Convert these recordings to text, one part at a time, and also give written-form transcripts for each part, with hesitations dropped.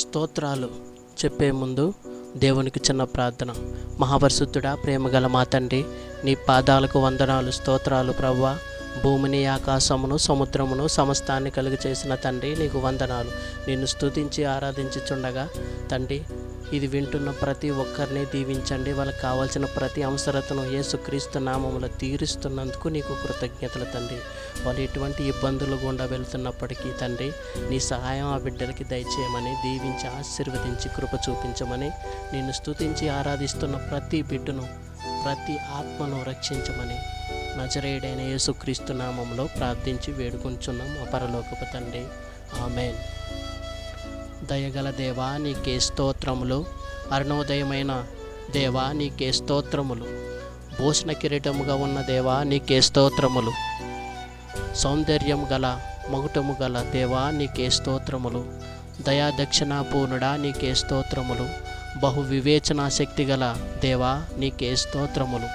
స్తోత్రాలు చెప్పే ముందు దేవునికి చిన్న ప్రార్థన. మహాపరిశుద్ధుడా, ప్రేమగల మా తండ్రి, నీ పాదాలకు వందనాలు, స్తోత్రాలు ప్రభువా. భూమిని, ఆకాశమును, సముద్రమును, సమస్తాన్ని కలుగు చేసిన తండ్రి, నీకు వందనాలు. నిన్ను స్తుతించి ఆరాధించుచుండగా తండ్రి, ఇది వింటున్న ప్రతి ఒక్కరిని దీవించండి. వాళ్ళకి కావాల్సిన ప్రతి అవసరతను యేసుక్రీస్తు నామములో తీరుస్తున్నందుకు నీకు కృతజ్ఞతలు తండ్రి. వాళ్ళు ఎటువంటి ఇబ్బందులు గుండా వెళ్తున్నప్పటికీ తండ్రి, నీ సహాయం ఆ బిడ్డలకి దయచేయమని, దీవించి ఆశీర్వదించి కృప చూపించమని, నిన్ను స్తుతించి ఆరాధిస్తున్న ప్రతి బిడ్డను, ప్రతి ఆత్మను రక్షించమని నజరేయుడైన యేసుక్రీస్తు నామంలో ప్రార్థించి వేడుకొంచున్నాం మా పరలోకపు తండ్రి. ఆమేన్. దయగల దేవా, నీకే స్తోత్రములు. అరుణోదయమైన దేవా, నీకే స్తోత్రములు. భూషణ కిరీటముగా ఉన్న దేవా, నీకే స్తోత్రములు. సౌందర్యం గల మగుటము గల దేవా, నీకే స్తోత్రములు. దయా దక్షిణాపూర్ణుడా, నీకే స్తోత్రములు. బహు వివేచనా శక్తి గల దేవా, నీకే స్తోత్రములు.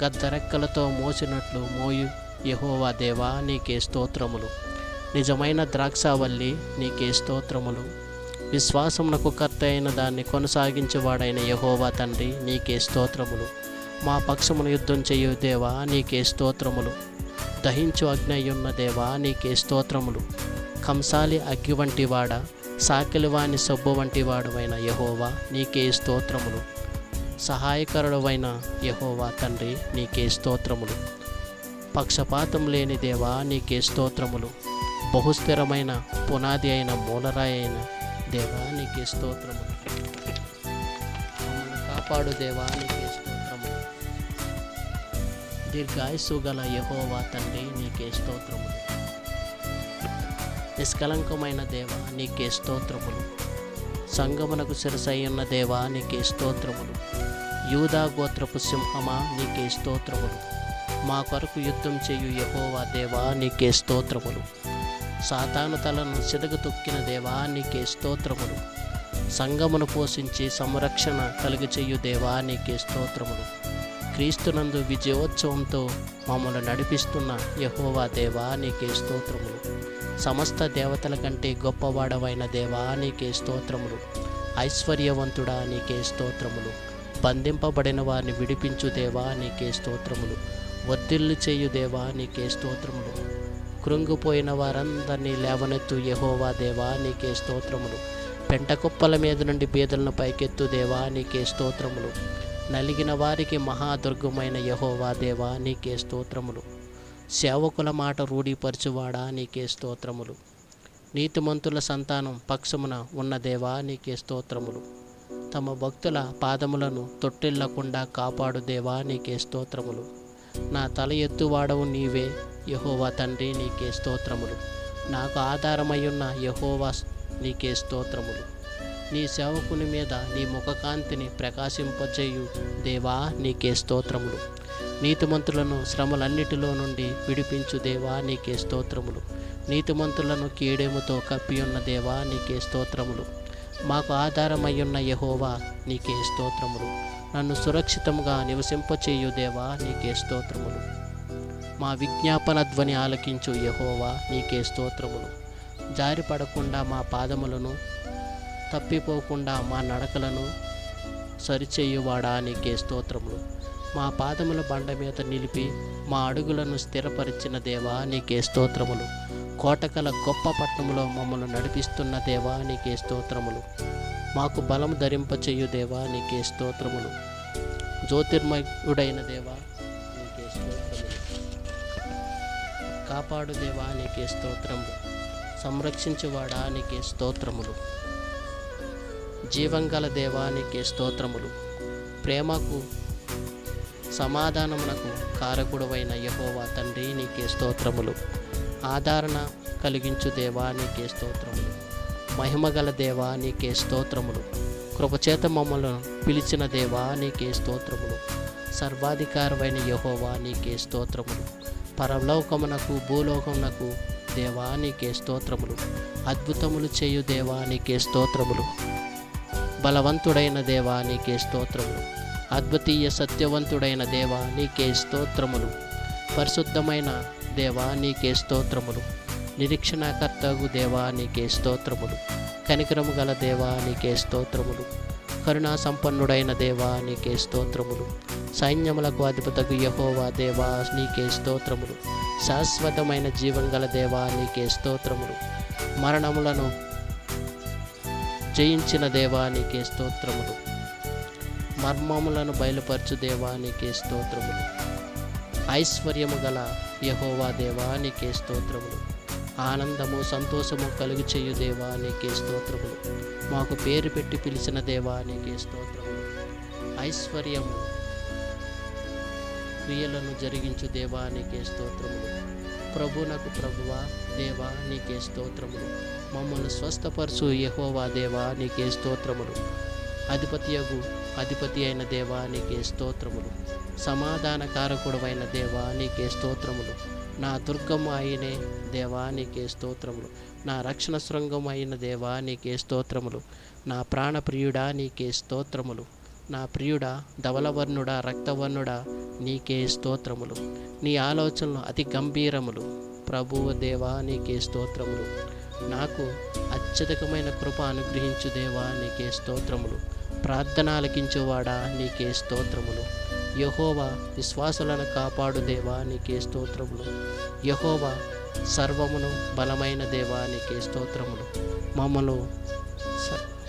గద్దరెక్కలతో మోసినట్లు మోయు యెహోవా దేవా, నీకే స్తోత్రములు. నిజమైన ద్రాక్షావల్లి, నీకే స్తోత్రములు. విశ్వాసమునకు కర్త అయిన దాన్ని కొనసాగించేవాడైన యెహోవా తండ్రి, నీకే స్తోత్రములు. మా పక్షమును యుద్ధం చేయు దేవా, నీకే స్తోత్రములు. దహించు అగ్ని అయ్యున్న దేవా, నీకే స్తోత్రములు. కంసాలి అగ్గి వంటి వాడ, సాకిలివాని సబ్బు వంటి వాడువైన యెహోవా, నీకే స్తోత్రములు. సహాయకరుడవైన యెహోవా తండ్రి, నీకే స్తోత్రములు. పక్షపాతం లేని దేవా, నీకే స్తోత్రములు. బహుస్థిరమైన పునాది అయిన మూలరాయి అయిన దేవా, నీకే స్తోత్రములు. మమ్మల్ని కాపాడు దేవా, నీకే స్తోత్రములు. దీర్ఘాయుస్సు గల యెహోవా తండ్రి, నీకే స్తోత్రములు. నిష్కలంకమైన దేవా, నీకే స్తోత్రములు. సంగమునకు శిరసయ్యున్న దేవా, నీకే స్తోత్రములు. యూదా గోత్రపు సింహమా, నీకే స్తోత్రములు. మా కొరకు యుద్ధం చేయు యెహోవా దేవా, నీకే స్తోత్రములు. సాతాను తలను చితక తొక్కిన దేవా, నీకే స్తోత్రములు. సంగమును పోషించి సంరక్షణ కలుగు చేయు దేవా, నీకే స్తోత్రములు. క్రీస్తునందు విజయోత్సవంతో మమ్మల్ని నడిపిస్తున్న యెహోవా దేవా, నీకే స్తోత్రములు. సమస్త దేవతల కంటే గొప్పవాడవైన దేవా, నీకే స్తోత్రములు. ఐశ్వర్యవంతుడా, నీకే స్తోత్రములు. బంధింపబడిన వారిని విడిపించు దేవా, నీకే స్తోత్రములు. వర్ధిల్లు చేయు దేవా, నీకే స్తోత్రములు. కృంగిపోయిన వారందరినీ లేవనెత్తు యెహోవా దేవా, నీకే స్తోత్రములు. పెంటకుప్పల మీద నుండి బీదలను పైకెత్తు దేవా, నీకే స్తోత్రములు. నలిగిన వారికి మహాదుర్గమైన యెహోవా దేవా, నీకే స్తోత్రములు. సేవకుల మాట రూఢీపరచువాడా, నీకే స్తోత్రములు. నీతిమంతుల సంతానం పక్షమున ఉన్న దేవా, నీకే స్తోత్రములు. తమ భక్తుల పాదములను తొట్టిల్లకుండా కాపాడు దేవా, నీకే స్తోత్రములు. నా తల ఎత్తువాడవు నీవే యెహోవా తండ్రి, నీకే స్తోత్రములు. నాకు ఆధారమయ్యున్న యెహోవా, నీకే స్తోత్రములు. నీ సేవకుని మీద నీ ముఖకాంతిని ప్రకాశింపజేయు దేవా, నీకే స్తోత్రములు. నీతిమంతులను శ్రమలన్నిటిలో నుండి విడిపించు దేవా, నీకే స్తోత్రములు. నీతిమంతులను కీడెముతో కప్పియున్న దేవా, నీకే స్తోత్రములు. మాకు ఆధారమయ్యున్న యెహోవా, నీకే స్తోత్రములు. నన్ను సురక్షితంగా నివసింపచేయు దేవా, నీకే స్తోత్రములు. మా విజ్ఞాపన ధ్వని ఆలకించు యెహోవా, నీకే స్తోత్రములు. జారిపడకుండా మా పాదములను, తప్పిపోకుండా మా నడకలను సరిచేయువాడా, నీకే స్తోత్రములు. మా పాదముల బండ మీద నిలిపి మా అడుగులను స్థిరపరిచిన దేవా, నీకే స్తోత్రములు. కోటకల గొప్ప పట్టణంలో మమ్మల్ని నడిపిస్తున్న దేవా, నీకే స్తోత్రములు. మాకు బలము ధరింపచేయు దేవా, నీకే స్తోత్రములు. జ్యోతిర్మయుడైన దేవా, నీకే స్తోత్రములు. కాపాడు దేవా, నీకే స్తోత్రములు. సంరక్షించువాడా, నీకే స్తోత్రములు. జీవంగల దేవా, నీకే స్తోత్రములు. ప్రేమకు సమాధానమునకు కారకుడవైన యెహోవా తండ్రి, నీకే స్తోత్రములు. ఆదరణ కలిగించు దేవా, నీకే స్తోత్రములు. మహిమగల దేవా, నీకే స్తోత్రములు. కృపచేత మమ్మల్ని పిలిచిన దేవా, నీకే స్తోత్రములు. సర్వాధికారమైన యెహోవా, నీకే స్తోత్రములు. పరలోకమునకు భూలోకమునకు దేవా, నీకే స్తోత్రములు. అద్భుతములు చేయు దేవా, నీకే స్తోత్రములు. బలవంతుడైన దేవా, నీకే స్తోత్రములు. అద్వితీయ సత్యవంతుడైన దేవా, నీకే స్తోత్రములు. పరిశుద్ధమైన దేవా, నీకే స్తోత్రములు. నిరీక్షణకర్తగు దేవా, నీకే స్తోత్రములు. కనికరము గల దేవా నీకే స్తోత్రములు. కరుణా సంపన్నుడైన దేవా నీకే స్తోత్రములు. సైన్యములకు అధిపతగు యెహోవా దేవా నీకే స్తోత్రములు. శాశ్వతమైన జీవం గల దేవా నీకే స్తోత్రములు. మరణములను జయించిన దేవా నీకే స్తోత్రములు. మర్మములను బయలుపరచు దేవా నీకే స్తోత్రములు. ఐశ్వర్యము గల యెహోవా దేవా నీకే స్తోత్రములు. ఆనందము సంతోషము కలుగు చేయు దేవా నీకే స్తోత్రములు. మాకు పేరు పెట్టి పిలిచిన దేవా నీకే స్తోత్రములు. ఐశ్వర్యము క్రియలను జరిగించు దేవా నీకే స్తోత్రములు. ప్రభునకు ప్రభువా దేవా నీకే స్తోత్రములు. మమ్మల్ని స్వస్థపరచు యెహోవా దేవా నీకే స్తోత్రములు. అధిపతి అయిన దేవా నీకే స్తోత్రములు. సమాధానకారకుడవైన దేవా నీకే స్తోత్రములు. నా దుర్గము అయినే దేవా నీకే స్తోత్రములు. నా రక్షణ శృంగం అయిన దేవా నీకే స్తోత్రములు. నా ప్రాణప్రియుడా నీకే స్తోత్రములు. నా ప్రియుడా, ధవలవర్ణుడా, రక్తవర్ణుడా నీకే స్తోత్రములు. నీ ఆలోచనలు అతి గంభీరములు. ప్రభువు దేవా నీకే స్తోత్రములు. నాకు అత్యధికమైన కృప అనుగ్రహించు దేవా నీకే స్తోత్రములు. ప్రార్థన ఆలకించువాడా నీకే స్తోత్రములు. యెహోవా విశ్వాసులను కాపాడు దేవా నీకే స్తోత్రములు. యెహోవా సర్వమును బలమైన దేవా నీకే స్తోత్రములు.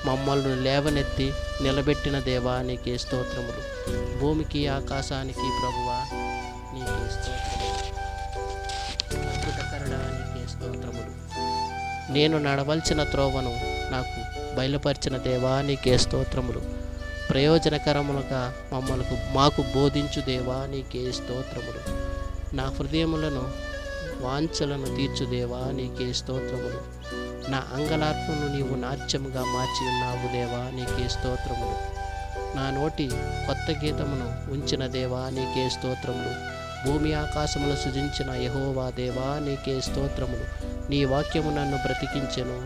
మమ్మల్ని లేవనెత్తి నిలబెట్టిన దేవా నీకే స్తోత్రములు. భూమికి ఆకాశానికి ప్రభువా నీకే స్తోత్రములు. అద్భుతకరుడా నీకే స్తోత్రములు. నేను నడవలసిన త్రోవను నాకు బయలుపరిచిన దేవా నీకే స్తోత్రములు. ప్రయోజనకరములుగా మాకు బోధించు దేవా నీకే స్తోత్రములు. నా హృదయములను వాంఛలను తీర్చు దేవా నీకే స్తోత్రములు. నా అంగలార్పును నీవు నాట్యముగా మార్చి ఉన్నావు దేవా నీకే స్తోత్రములు. నా నోటి కొత్త గీతమును ఉంచిన దేవా నీకే స్తోత్రములు. భూమి ఆకాశములు సృజించిన యెహోవా దేవా నీకే స్తోత్రములు. నీ వాక్యము నన్ను బ్రతికించెను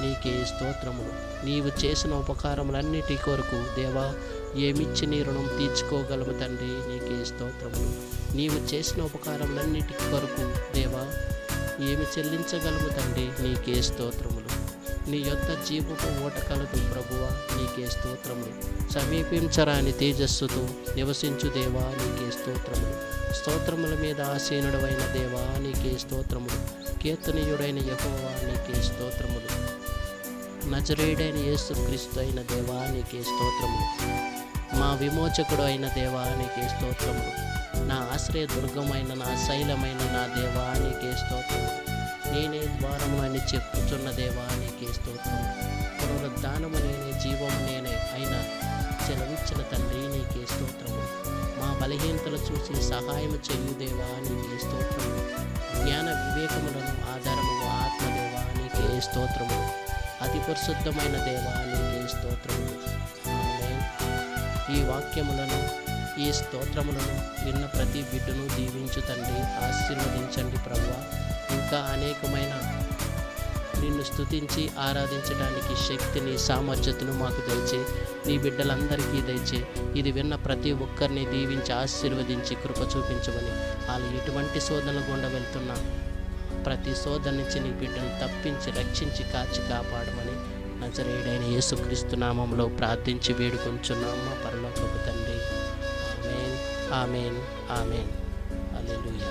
నీకే స్తోత్రములు. నీవు చేసిన ఉపకారములన్నిటి కొరకు దేవా ఏమిచ్చి నీ రుణం తీర్చుకోగలము తండ్రి నీకే స్తోత్రములు. నీవు చేసిన ఉపకారములన్నిటి కొరకు దేవా ఏమి చెల్లించగలము తండ్రి నీకే స్తోత్రములు. నీ యొద్ద జీవపు ఓట కలదు ప్రభువా నీకే స్తోత్రములు. సమీపించరాని తేజస్సుతో నివసించు దేవా నీకే స్తోత్రములు. స్తోత్రముల మీద ఆసీనుడవైన దేవా నీకే స్తోత్రములు. కీర్తనీయుడైన యెహోవా నీకే స్తోత్రములు. నజరేయుడైన యేసుక్రీస్తు అయిన దేవా నీకే స్తోత్రములు. మా విమోచకుడు అయిన దేవా నీకే స్తోత్రములు. నా ఆశ్రయ దుర్గమైన నా శైలమైన నా దేవా నీకే స్తోత్రములు. నేనే ద్వారము అని చెప్పుచున్న దేవా నీకే స్తోత్రములు. పునరుద్ధానము నేనే జీవము నేనే అయినా సెలవిచ్చిన తండ్రి నీకే స్తోత్రములు. మా బలహీనతలు చూసి సహాయం చేయు దేవా నీకే స్తోత్రములు. జ్ఞాన వివేకములను ఆధారముగా ఆత్మదేవా నీకే స్తోత్రములు. అతి పరిశుద్ధమైన దేవా నీకే స్తోత్రములు. ఆమేన్. ఈ వాక్యములను ఈ స్తోత్రములను విన్న ప్రతి బిడ్డను దీవించు తండ్రి, ఆశీర్వదించండి ప్రభువా. ఇంకా అనేకమైన నిన్ను స్తుతించి ఆరాధించడానికి శక్తిని సామర్థ్యతను మాకు దయచే. నీ బిడ్డలందరికీ దయచే. ఇది విన్న ప్రతి ఒక్కరిని దీవించి ఆశీర్వదించి కృప చూపించమని, వాళ్ళు ఎటువంటి శోధనల గుండా వెళ్తున్నా ప్రతి శోధన నుంచి నీ బిడ్డను తప్పించి రక్షించి కాచి కాపాడమని నజరేయుడైన యేసుక్రీస్తు నామంలో ప్రార్థించి వేడుకొంచున్నాం మా పరలోకపు తండ్రి. ఆమేన్, ఆమేన్, ఆమేన్. హల్లెలూయా.